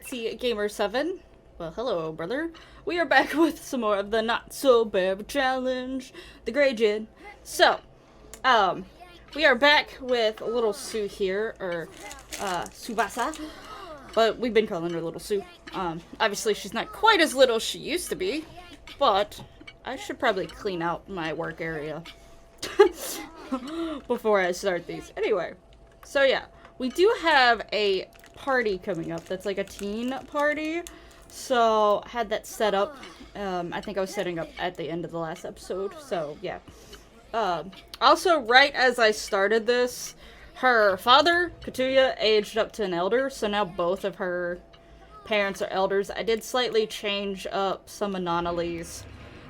Itsy Gamer 7. Well, hello, brother. We are back with some more of the Not So Bad Challenge, the Grey Gin. So, we are back with little Sue here, or, Tsubasa. But we've been calling her Little Sue. Obviously she's not quite as little as she used to be, but I should probably clean out my work area before I start these. Anyway, so yeah, we do have a party coming up that's like a teen party. So I had that set up. I think I was setting up at the end of the last episode. So yeah. Also, right as I started this, her father, Katuya, aged up to an elder. So now both of her parents are elders. I did slightly change up some of Nunnally's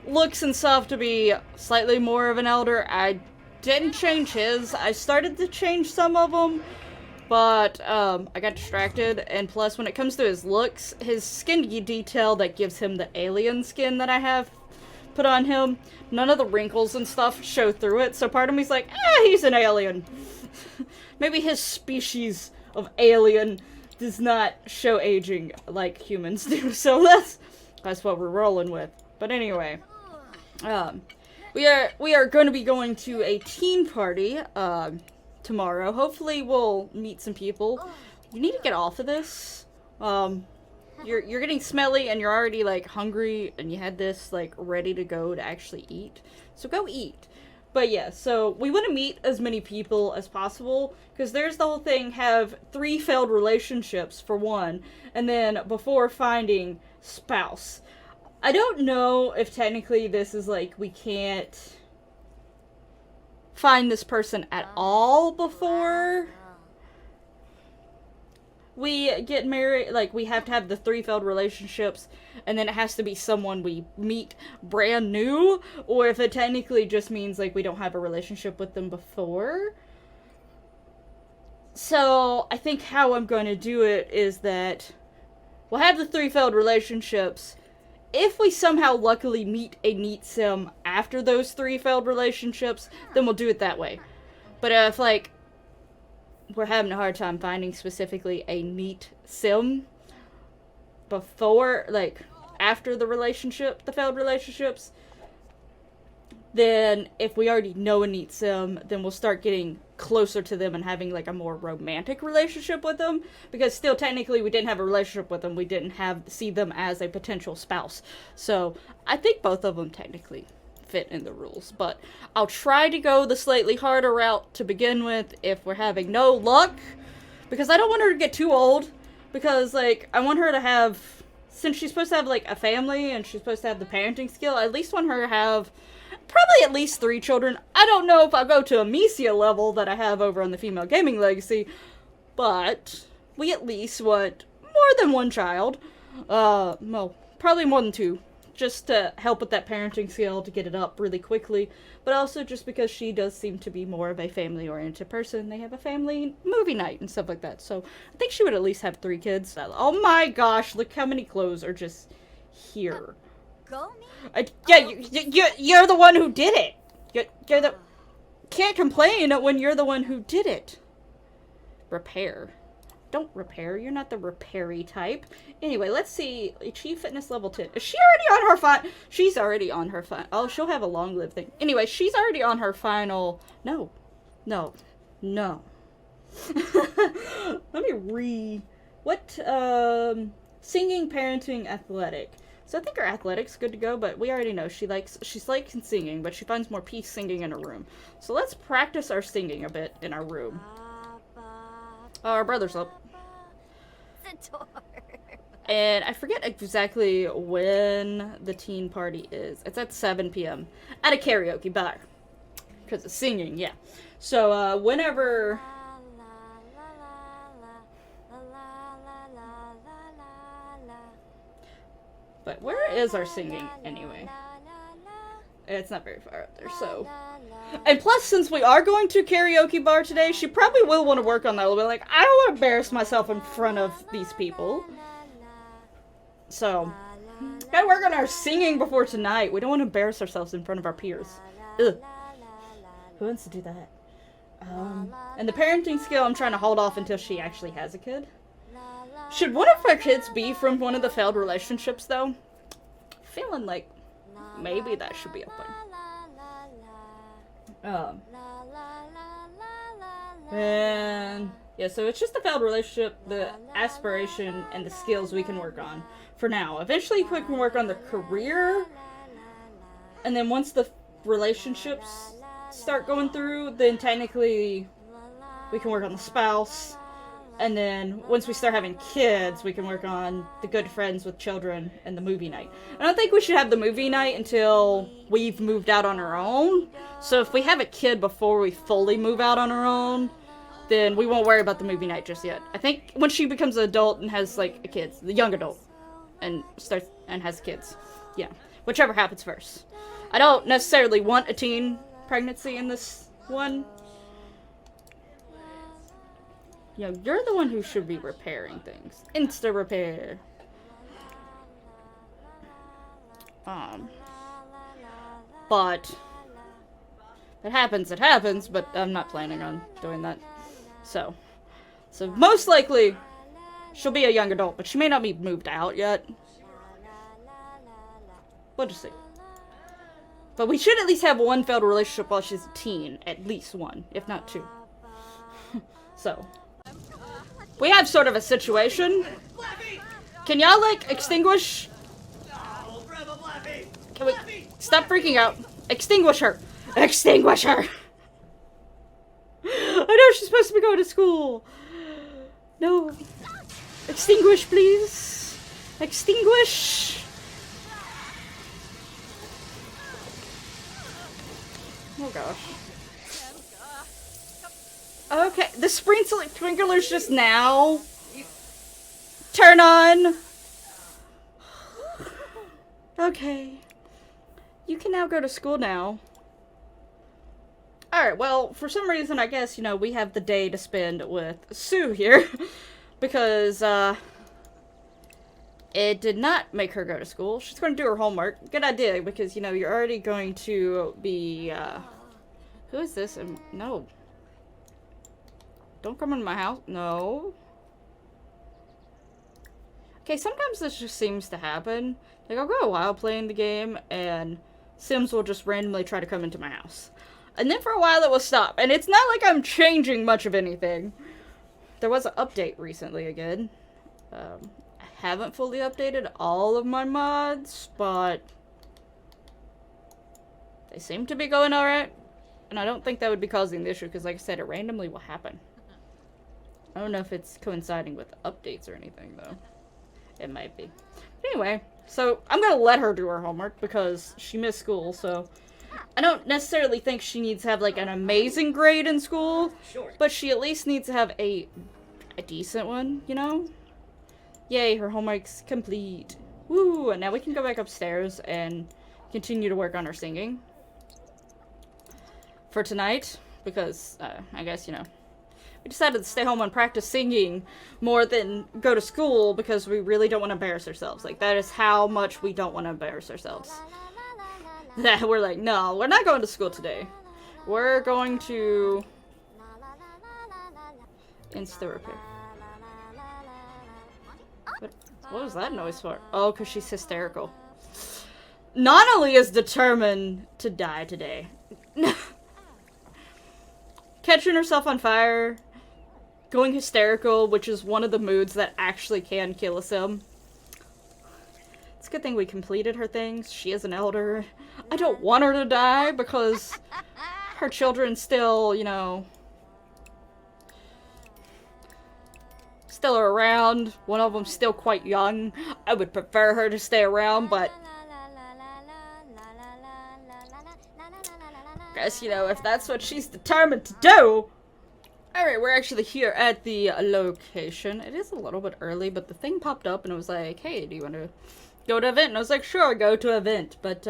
looks and stuff to be slightly more of an elder. I didn't change his. I started to change some of them, but I got distracted. And plus, when it comes to his looks, his skin detail that gives him the alien skin that I have put on him, none of the wrinkles and stuff show through it. So part of me's like, he's an alien. Maybe his species of alien does not show aging like humans do. So that's what we're rolling with. But anyway, we are going to be going to a teen party tomorrow. Hopefully we'll meet some people. You need to get off of this. You're getting smelly and you're already like hungry and you had this like ready to go to actually eat. So go eat. But yeah, so we want to meet as many people as possible because there's the whole thing, have 3 failed relationships for one, and then before finding spouse. I don't know if technically this is like we can't find this person at all before we get married. Like, we have to have the 3 failed relationships, and then it has to be someone we meet brand new, or if it technically just means, like, we don't have a relationship with them before. So, I think how I'm going to do it is that we'll have the 3 failed relationships. If we somehow luckily meet a neat sim after those 3 failed relationships, then we'll do it that way. But if, like, we're having a hard time finding specifically a neat sim before, like, after the relationship, the failed relationships, then if we already know a neat sim, then we'll start getting closer to them and having, like, a more romantic relationship with them, because still, technically, we didn't have a relationship with them, we didn't see them as a potential spouse. So, I think both of them technically fit in the rules, but I'll try to go the slightly harder route to begin with if we're having no luck, because I don't want her to get too old, because, like, I want her to have, since she's supposed to have, like, a family, and she's supposed to have the parenting skill, I at least want her to have probably at least 3 children. I don't know if I'll go to Amicia level that I have over on the Female Gaming Legacy, but we at least want more than 1 child, well, probably more than 2, just to help with that parenting skill to get it up really quickly, but also just because she does seem to be more of a family-oriented person. They have a family movie night and stuff like that, so I think she would at least have 3 kids. Oh my gosh, look how many clothes are just here. Yeah, you're the one who did it. You're the... Can't complain when you're the one who did it. Repair. Don't repair. You're not the repair-y type. Anyway, let's see. Achieve fitness level 10. Is she already on her She's already on her oh, she'll have a long-lived thing. Anyway, she's already on her final... No. No. No. Let me What, singing, parenting, athletic. So I think her athletic's good to go, but we already know she's like singing, but she finds more peace singing in her room. So let's practice our singing a bit in our room. Oh, our brother's up. And I forget exactly when the teen party is. It's at 7 p.m. at a karaoke bar. Because it's singing, yeah. So, whenever... But where is our singing, anyway? It's not very far up there, so... And plus, since we are going to karaoke bar today, she probably will want to work on that a little bit. Like, I don't want to embarrass myself in front of these people. So, gotta work on our singing before tonight. We don't want to embarrass ourselves in front of our peers. Ugh. Who wants to do that? And the parenting skill, I'm trying to hold off until she actually has a kid. Should one of our kids be from one of the failed relationships, though? Feeling like maybe that should be open. And yeah, so it's just the failed relationship, the aspiration, and the skills we can work on for now. Eventually, we can work on the career, and then once the relationships start going through, then technically we can work on the spouse. And then once we start having kids, we can work on the good friends with children and the movie night. I don't think we should have the movie night until we've moved out on our own. So if we have a kid before we fully move out on our own, then we won't worry about the movie night just yet. I think when she becomes an adult and has like a kid, the young adult, and starts and has kids, yeah, whichever happens first. I don't necessarily want a teen pregnancy in this one. You know, you're the one who should be repairing things. Insta repair. But it happens, but I'm not planning on doing that. So most likely she'll be a young adult, but she may not be moved out yet. We'll just see. But we should at least have one failed relationship while she's a teen. At least one, if not two. So we have sort of a situation. Can y'all, like, extinguish? Can we stop freaking out? Extinguish her! Extinguish her! I know she's supposed to be going to school. No. Extinguish, please. Extinguish. Oh, gosh. Okay, the sprinklers just now turn on. Okay. You can now go to school now. Alright, well, for some reason, I guess, you know, we have the day to spend with Sue here. Because, it did not make her go to school. She's going to do her homework. Good idea, because, you know, you're already going to be, who is this? No. Don't come into my house. No. Okay, sometimes this just seems to happen. Like, I'll go a while playing the game, and Sims will just randomly try to come into my house. And then for a while it will stop. And it's not like I'm changing much of anything. There was an update recently again. I haven't fully updated all of my mods, but they seem to be going alright. And I don't think that would be causing the issue, because like I said, it randomly will happen. I don't know if it's coinciding with updates or anything, though. It might be. Anyway, so I'm going to let her do her homework, because she missed school, so I don't necessarily think she needs to have, like, an amazing grade in school, but she at least needs to have a decent one, you know? Yay, her homework's complete. Woo! And now we can go back upstairs and continue to work on her singing for tonight, because, I guess, you know, we decided to stay home and practice singing more than go to school, because we really don't want to embarrass ourselves. Like, that is how much we don't want to embarrass ourselves. That we're like, no, we're not going to school today. We're going to Insta repair. What was that noise for? Oh, because she's hysterical. Nunnally is determined to die today. Catching herself on fire, going hysterical, which is one of the moods that actually can kill a sim. It's a good thing we completed her things. She is an elder. I don't want her to die, because her children still, you know, still are around. One of them's still quite young. I would prefer her to stay around, but guess, you know, if that's what she's determined to do. Alright, we're actually here at the location. It is a little bit early, but the thing popped up and it was like, hey, do you want to go to an event? And I was like, sure, go to an event. But,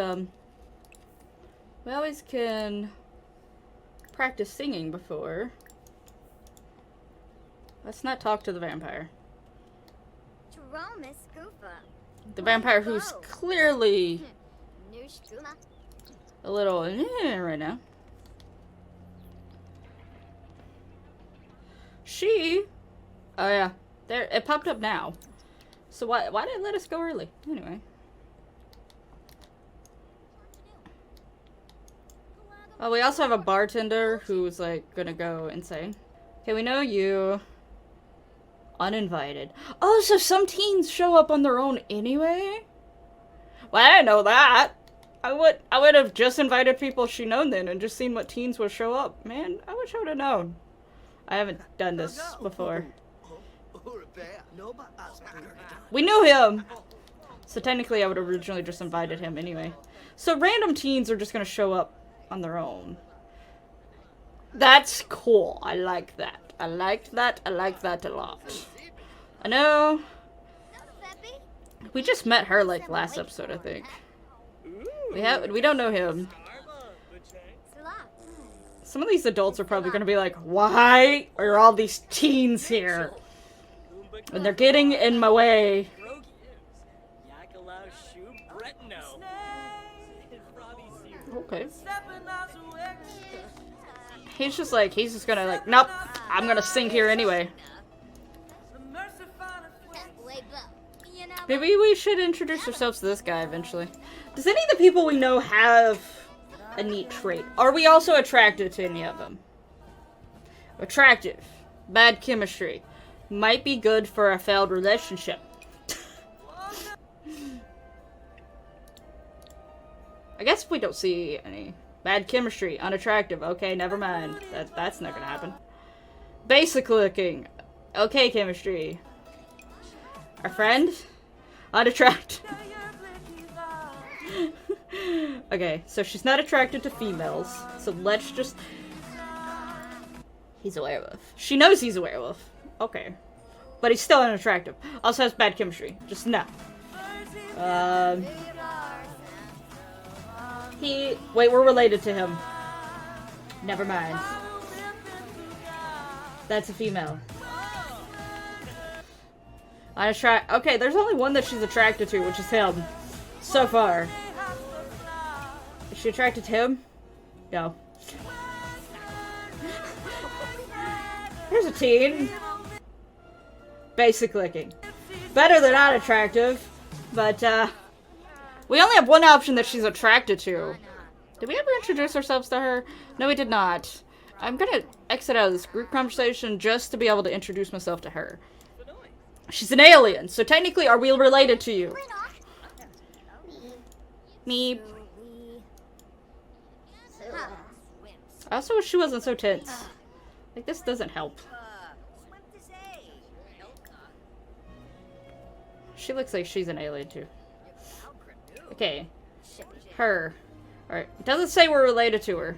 we always can practice singing before. Let's not talk to the vampire. The vampire who's clearly a little right now. Oh yeah, There, it popped up now. So why did it let us go early? Anyway. Oh, we also have a bartender who's like gonna go insane. Okay, we know you. Uninvited. Oh, so some teens show up on their own anyway? Well, I didn't know that. I would have just invited people she known then and just seen what teens would show up. Man, I wish I would have known. I haven't done this before. We knew him! So technically I would have originally just invited him anyway. So random teens are just gonna show up on their own. That's cool. I like that. I liked that. I like that a lot. I know. We just met her like last episode, I think. We don't know him. Some of these adults are probably gonna be like, why are all these teens here? And they're getting in my way. Okay. He's just gonna like, nope, I'm gonna sing here anyway. Maybe we should introduce ourselves to this guy eventually. Does any of the people we know have a neat trait? Are we also attracted to any of them? Attractive. Bad chemistry. Might be good for a failed relationship. I guess if we don't see any. Bad chemistry. Unattractive. Okay, never mind. That's not gonna happen. Basic looking. Okay, chemistry. Our friend? Unattractive. Okay, so she's not attracted to females. So let's just... He's a werewolf. She knows he's a werewolf. Okay. But he's still unattractive. Also has bad chemistry. Just no. Wait, we're related to him. Never mind. That's a female. Okay, there's only one that she's attracted to, which is him. So far. Is she attracted to him? No. Here's a teen. Basic looking. Better than not attractive, but we only have one option that she's attracted to. Did we ever introduce ourselves to her? No, we did not. I'm gonna exit out of this group conversation just to be able to introduce myself to her. She's an alien, so technically, are we related to you? Meep. I also wish she wasn't so tense. Like, this doesn't help. She looks like she's an alien, too. Okay. Her. Alright. It doesn't say we're related to her.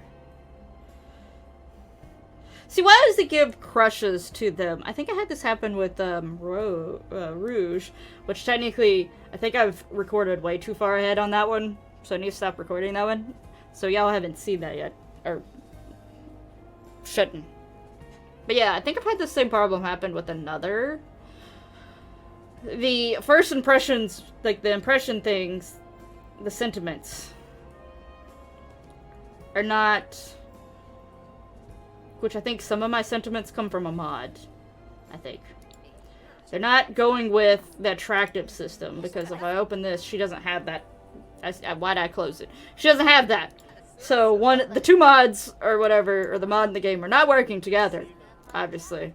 See, why does it give crushes to them? I think I had this happen with Rouge, which technically, I think I've recorded way too far ahead on that one, so I need to stop recording that one. So y'all haven't seen that yet. Or shouldn't. But yeah, I think I've had the same problem happen with another. The first impressions, like the impression things, the sentiments, are not... Which I think some of my sentiments come from a mod. I think. They're not going with the attractive system, because if I open this, she doesn't have that. Why'd I close it? She doesn't have that. So the two mods, or whatever, or the mod in the game, are not working together. Obviously.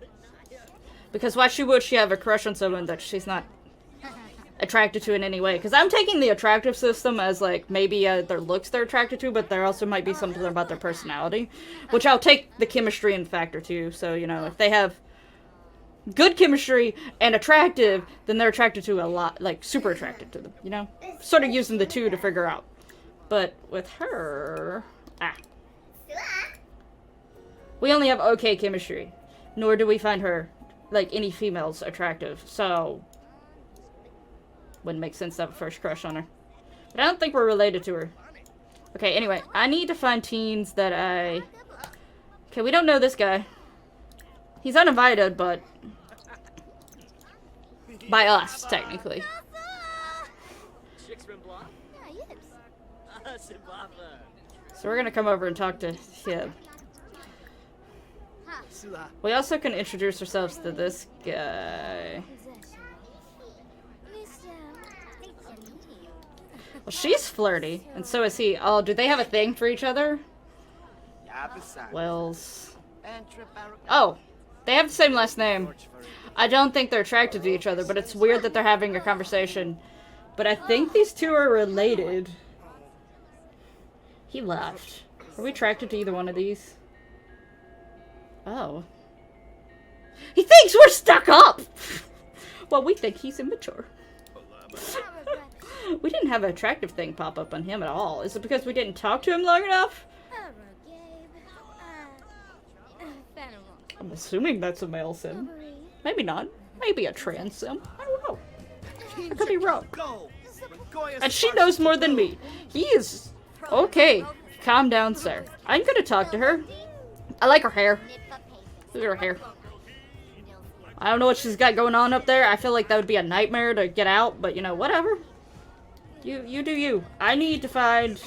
Because why would she have a crush on someone that she's not attracted to in any way? Because I'm taking the attractive system as, like, maybe their looks they're attracted to, but there also might be something about their personality. Which I'll take the chemistry in factor, too. So, you know, if they have good chemistry and attractive, then they're attracted to a lot, like, super attracted to them, you know? Sort of using the two to figure out. But with her... We only have okay chemistry. Nor do we find her, like, any females attractive. So... Wouldn't make sense to have a first crush on her. But I don't think we're related to her. Okay, anyway. I need to find teens that I... Okay, we don't know this guy. He's uninvited, but... By us, technically. So we're gonna come over and talk to him. We also can introduce ourselves to this guy. Well, she's flirty, and so is he. Oh, do they have a thing for each other? Wells. Oh, they have the same last name. I don't think they're attracted to each other, but it's weird that they're having a conversation. But I think these two are related. He left. Are we attracted to either one of these? Oh. He thinks we're stuck up! Well, we think he's immature. We didn't have an attractive thing pop up on him at all. Is it because we didn't talk to him long enough? I'm assuming that's a male sim. Maybe not. Maybe a trans sim. I don't know. I could be wrong. And she knows more than me. He is... Okay. Calm down, sir. I'm gonna talk to her. I like her hair. Look at her hair. I don't know what she's got going on up there. I feel like that would be a nightmare to get out, but you know, whatever. You do you. I need to find...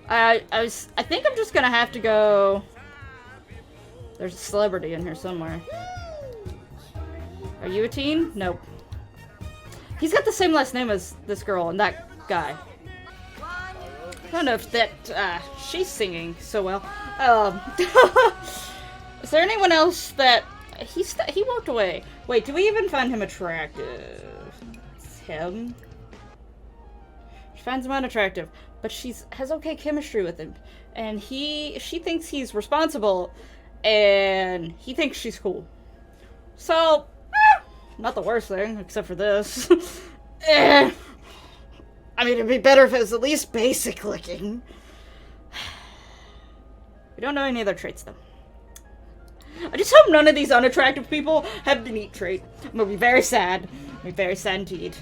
I think I'm just gonna have to go... There's a celebrity in here somewhere. Are you a teen? Nope. He's got the same last name as this girl and that guy. I don't know if that, she's singing so well. Is there anyone else that... He walked away. Wait, do we even find him attractive? It's him. She finds him unattractive, but has okay chemistry with him. And she thinks he's responsible, and he thinks she's cool. So, not the worst thing, except for this. I mean, it'd be better if it was at least basic looking. We don't know any other traits, though. I just hope none of these unattractive people have the neat trait. I'm gonna be very sad. I'll be very sad indeed.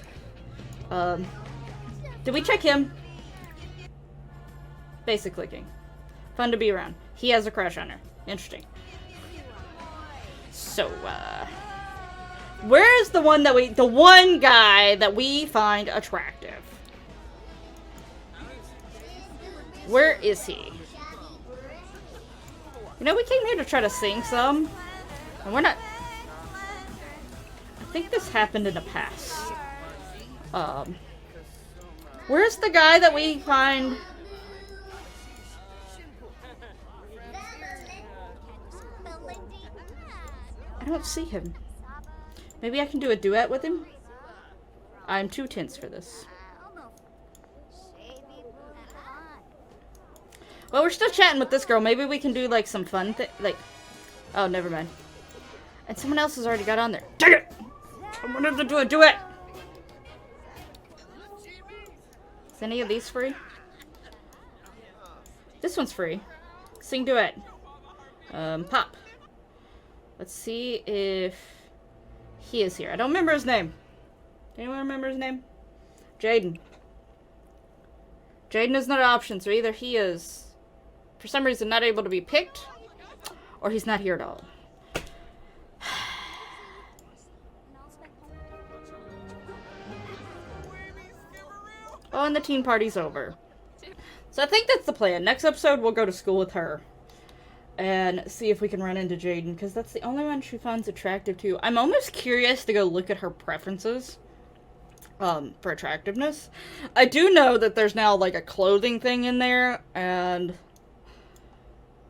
Did we check him? Basic looking. Fun to be around. He has a crush on her. Interesting. So, where is the one guy that we find attractive? Where is he? You know, we came here to try to sing some, and we're not... I think this happened in the past. Where's the guy that we find... I don't see him. Maybe I can do a duet with him? I'm too tense for this. Well, we're still chatting with this girl. Maybe we can do, like, some fun thing. Like, oh, never mind. And someone else has already got on there. Dang it! I wanted to do a duet. Is any of these free? This one's free. Sing duet. Pop. Let's see if he is here. I don't remember his name. Anyone remember his name? Jaden. Jaden is not an option, so either he is, for some reason, not able to be picked, or he's not here at all. Oh, and the teen party's over. So I think that's the plan. Next episode, we'll go to school with her and see if we can run into Jaden, because that's the only one she finds attractive to. I'm almost curious to go look at her preferences for attractiveness. I do know that there's now, like, a clothing thing in there, and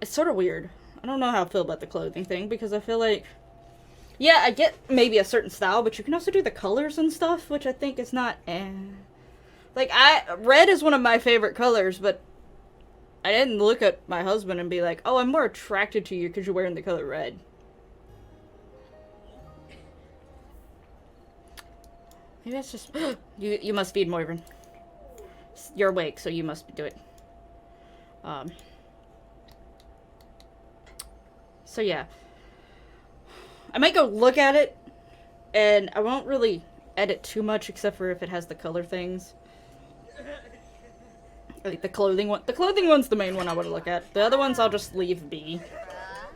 it's sort of weird. I don't know how I feel about the clothing thing, because I feel like, yeah, I get maybe a certain style, but you can also do the colors and stuff, which I think is not, Like, red is one of my favorite colors, but I didn't look at my husband and be like, oh, I'm more attracted to you because you're wearing the color red. Maybe that's just... You must feed Moirin. You're awake, so you must do it. So yeah. I might go look at it, and I won't really edit too much except for if it has the color things. Like the clothing one. The clothing one's the main one I want to look at. The other ones I'll just leave be.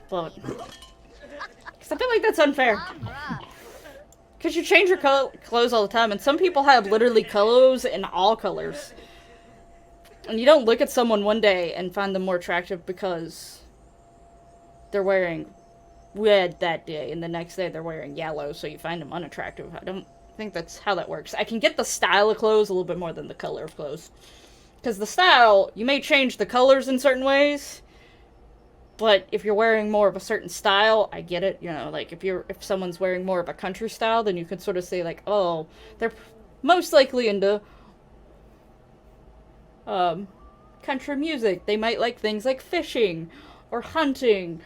But... because I feel like that's unfair. Because you change your clothes all the time, and some people have literally clothes in all colors. And you don't look at someone one day and find them more attractive because they're wearing red that day, and the next day they're wearing yellow, so you find them unattractive. I don't think that's how that works. I can get the style of clothes a little bit more than the color of clothes. Because the style, you may change the colors in certain ways, but if you're wearing more of a certain style, I get it. You know, like if someone's wearing more of a country style, then you can sort of say like, oh, they're most likely into country music. They might like things like fishing or hunting.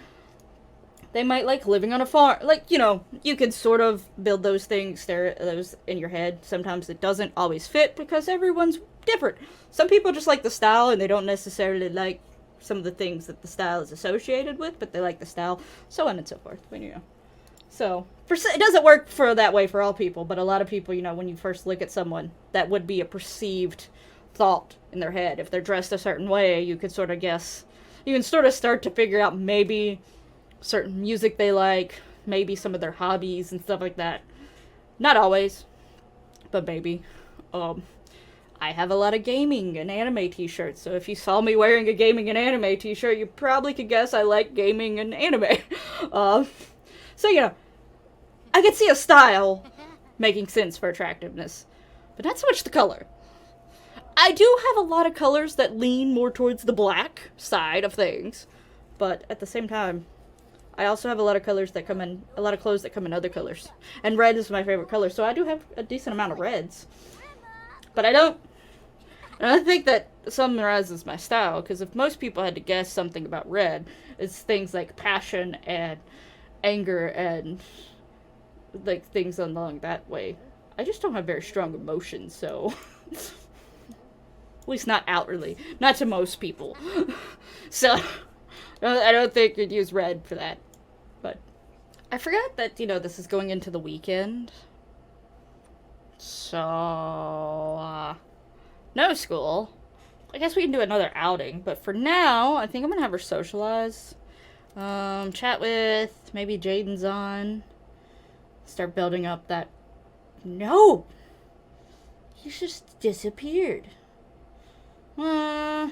They might like living on a farm. Like, you know, you can sort of build those things, those in your head. Sometimes it doesn't always fit because everyone's different. Some people just like the style and they don't necessarily like some of the things that the style is associated with, but they like the style, so on and so forth. When you know, so it doesn't work for that way for all people, but a lot of people, you know, when you first look at someone, that would be a perceived thought in their head. If they're dressed a certain way, you could sort of guess. You can sort of start to figure out maybe certain music they like, maybe some of their hobbies and stuff like that. Not always, but maybe. I have a lot of gaming and anime t-shirts, so if you saw me wearing a gaming and anime t-shirt, you probably could guess I like gaming and anime. So, you know, I could see a style making sense for attractiveness, but not so much the color. I do have a lot of colors that lean more towards the black side of things, but at the same time, I also have a lot of colors that come in, a lot of clothes that come in other colors. And red is my favorite color, so I do have a decent amount of reds. But I don't think that summarizes my style, because if most people had to guess something about red, it's things like passion and anger and like things along that way. I just don't have very strong emotions, so at least not outwardly, not to most people. So I don't think you'd use red for that. But I forgot that, you know, this is going into the weekend. So, no school. I guess we can do another outing. But for now, I think I'm going to have her socialize. Chat with, maybe Jaden's on. Start building up that... No! He's just disappeared. What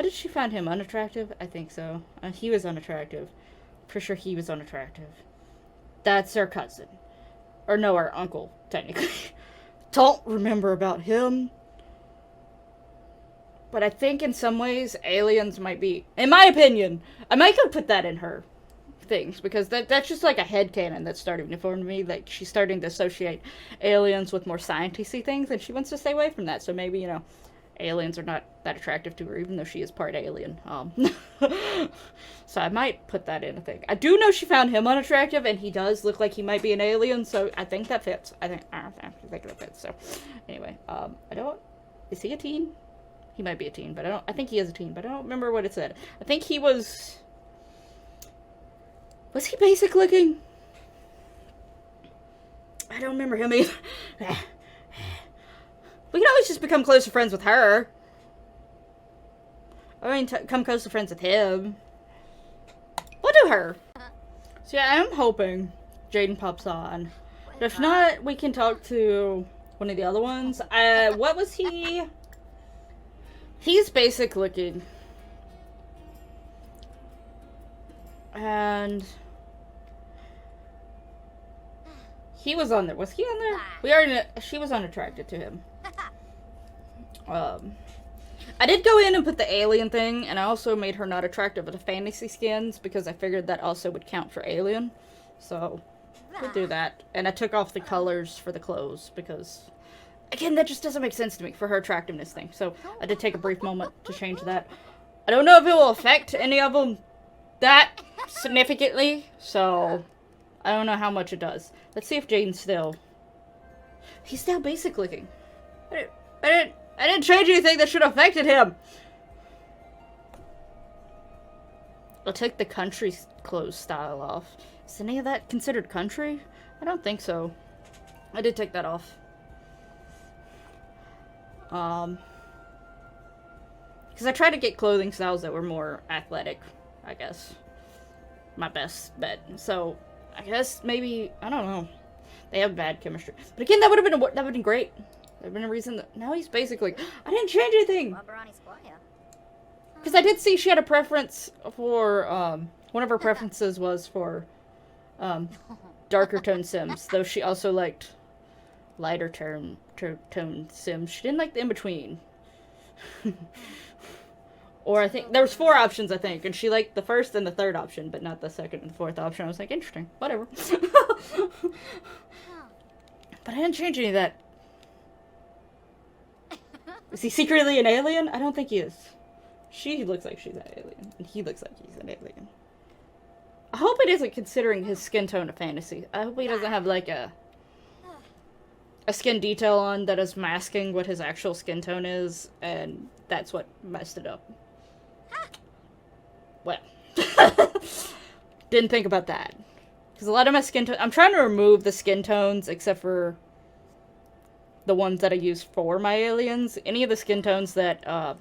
did she find him unattractive? I think so. He was unattractive. For sure he was unattractive. That's our cousin. Or no, our uncle, technically. Don't remember about him. But I think in some ways, aliens might be... In my opinion, I might go put that in her things. Because that's just like a headcanon that's starting to form to me. Like, she's starting to associate aliens with more science-y things. And she wants to stay away from that. So maybe, you know... aliens are not that attractive to her, even though she is part alien. So I might put that in, I think. I do know she found him unattractive, and he does look like he might be an alien, so I think that fits. I think that fits, so. Anyway, I don't... Is he a teen? He might be a teen, but I think he is a teen, but I don't remember what it said. I think he was... Was he basic looking? I don't remember him either. We can always just become closer friends with her. I mean, come closer friends with him. We'll do her. So yeah, I'm hoping Jaden pops on. But if not, we can talk to one of the other ones. What was he? He's basic looking. And... he was on there. Was he on there? She was unattracted to him. I did go in and put the alien thing, and I also made her not attractive with the fantasy skins, because I figured that also would count for alien. So, we'll do that. And I took off the colors for the clothes, because, again, that just doesn't make sense to me for her attractiveness thing. So, I did take a brief moment to change that. I don't know if it will affect any of them that significantly, so I don't know how much it does. Let's see if Jaden's still... He's still basic looking. I didn't change anything that should have affected him. I'll take the country clothes style off. Is any of that considered country? I don't think so. I did take that off. Because I tried to get clothing styles that were more athletic, I guess. My best bet. So, I guess maybe, I don't know. They have bad chemistry. But again, that would have been great. There'd been a reason that now he's basically... I didn't change anything! Because I did see she had a preference for, one of her preferences was for, darker tone Sims, though she also liked lighter tone Sims. She didn't like the in-between. Or I think, there was 4 options, I think, and she liked the first and the third option, but not the second and fourth option. I was like, interesting, whatever. But I didn't change any of that. Is he secretly an alien? I don't think he is. She looks like she's an alien, and he looks like he's an alien. I hope it isn't considering his skin tone a fantasy. I hope he doesn't have, like, a skin detail on that is masking what his actual skin tone is, and that's what messed it up. Well. Didn't think about that. Because a lot of my skin tone... I'm trying to remove the skin tones, except for the ones that I use for my aliens. Any of the skin tones that, are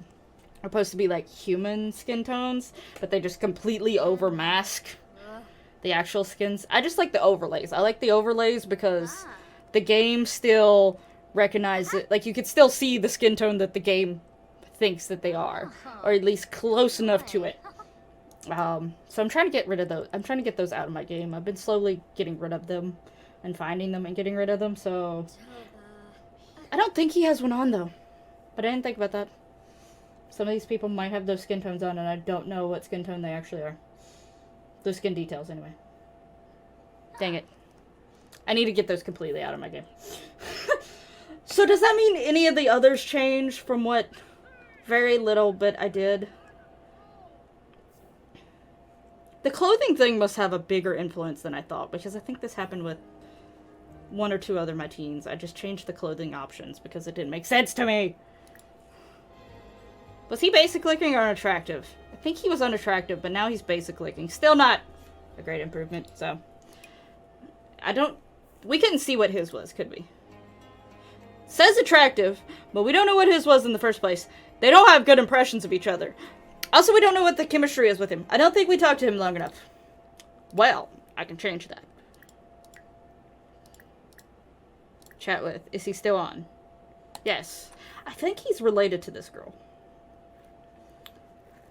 supposed to be, like, human skin tones, but they just completely over-mask the actual skins. I just like the overlays. I like the overlays because the game still recognizes it. Like, you could still see the skin tone that the game thinks that they are. Or at least close enough to it. So I'm trying to get rid of those. I'm trying to get those out of my game. I've been slowly getting rid of them. And finding them and getting rid of them, so... I don't think he has one on, though. But I didn't think about that. Some of these people might have those skin tones on, and I don't know what skin tone they actually are. Those skin details, anyway. Dang it. I need to get those completely out of my game. So does that mean any of the others changed from what very little bit I did? The clothing thing must have a bigger influence than I thought, because I think this happened with 1 or 2 other of my teens. I just changed the clothing options because it didn't make sense to me. Was he basic looking or unattractive? I think he was unattractive, but now he's basic looking. Still not a great improvement, so... We couldn't see what his was, could we? Says attractive, but we don't know what his was in the first place. They don't have good impressions of each other. Also, we don't know what the chemistry is with him. I don't think we talked to him long enough. Well, I can change that. Chat with. Is he still on? Yes. I think he's related to this girl.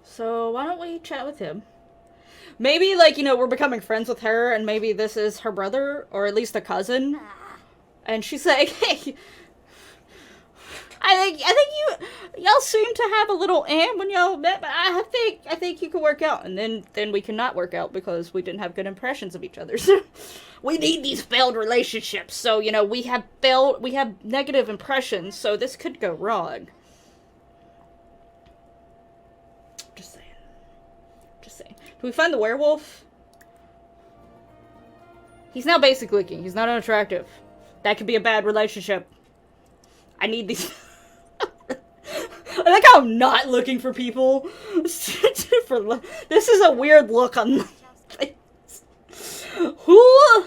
So, why don't we chat with him? Maybe, like, you know, we're becoming friends with her, and maybe this is her brother, or at least a cousin. And she's like, hey, I think y'all seem to have a little when y'all met, but I think you could work out. And then we cannot work out because we didn't have good impressions of each other. So we need these failed relationships. So, you know, we have negative impressions, so this could go wrong. Just saying. Can we find the werewolf? He's now basic looking. He's not unattractive. That could be a bad relationship. I need these... I like how I'm not looking for people. This is a weird look on my face. Who,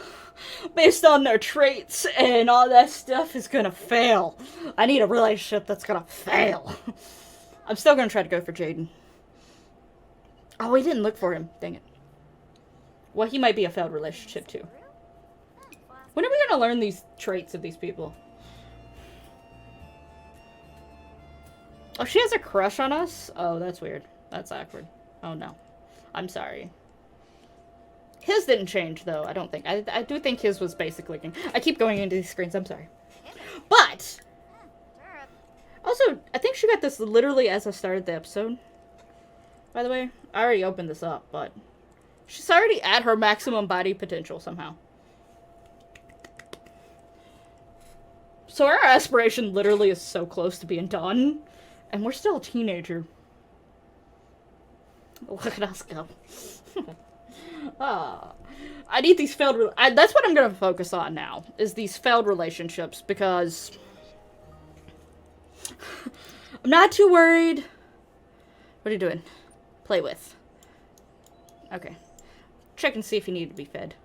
based on their traits and all that stuff, is gonna fail? I need a relationship that's gonna fail. I'm still gonna try to go for Jaden. Oh, we didn't look for him. Dang it. Well, he might be a failed relationship, too. When are we gonna learn these traits of these people? Oh, she has a crush on us? Oh, that's weird. That's awkward. Oh, no. I'm sorry. His didn't change, though, I don't think. I do think his was basic looking. I keep going into these screens, I'm sorry. But! Also, I think she got this literally as I started the episode. By the way, I already opened this up, but... she's already at her maximum body potential, somehow. So our aspiration literally is so close to being done. And we're still a teenager. Look at us go. I need these failed... that's what I'm going to focus on now. Is these failed relationships. Because... I'm not too worried. What are you doing? Play with. Okay. Check and see if you need to be fed.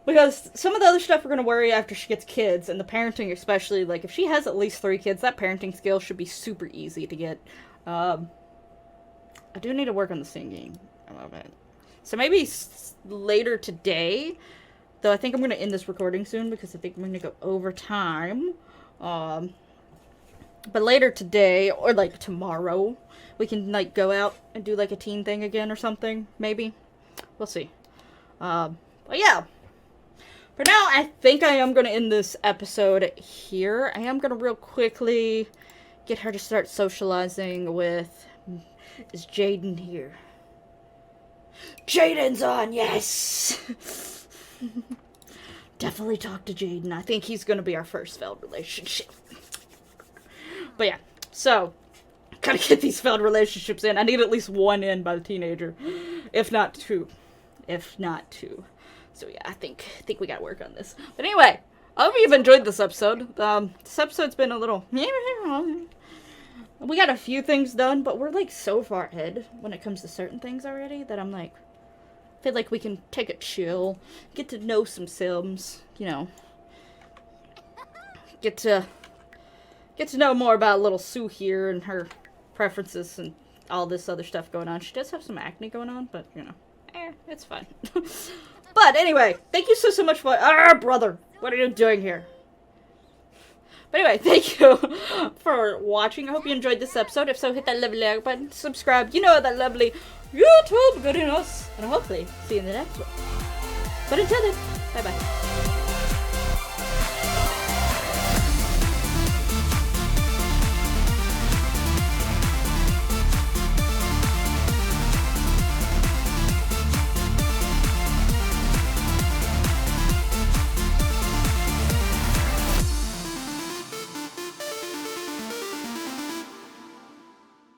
Because some of the other stuff we're going to worry after she gets kids, and the parenting especially, like, if she has at least 3 kids, that parenting skill should be super easy to get. I do need to work on the singing a little bit. So maybe later today, though I think I'm going to end this recording soon, because I think I'm going to go over time. But later today, or like tomorrow, we can like go out and do like a teen thing again or something. Maybe. We'll see. But yeah. For now, I think I am going to end this episode here. I am going to real quickly get her to start socializing with... Is Jaden here? Jaden's on, yes! Definitely talk to Jaden. I think he's going to be our first failed relationship. But yeah, so, gotta get these failed relationships in. I need at least one in by the teenager. If not two. So yeah, I think we gotta work on this. But anyway, I hope you've enjoyed this episode. This episode's been a little... We got a few things done, but we're like so far ahead when it comes to certain things already that I'm like... I feel like we can take it chill, get to know some Sims, you know. Get to know more about little Sue here and her preferences and all this other stuff going on. She does have some acne going on, but, you know, it's fine. But anyway, thank you so much for... brother, what are you doing here? But anyway, thank you for watching. I hope you enjoyed this episode. If so, hit that lovely like button, subscribe. You know that lovely YouTube goodness. And hopefully, see you in the next one. But until then, bye-bye.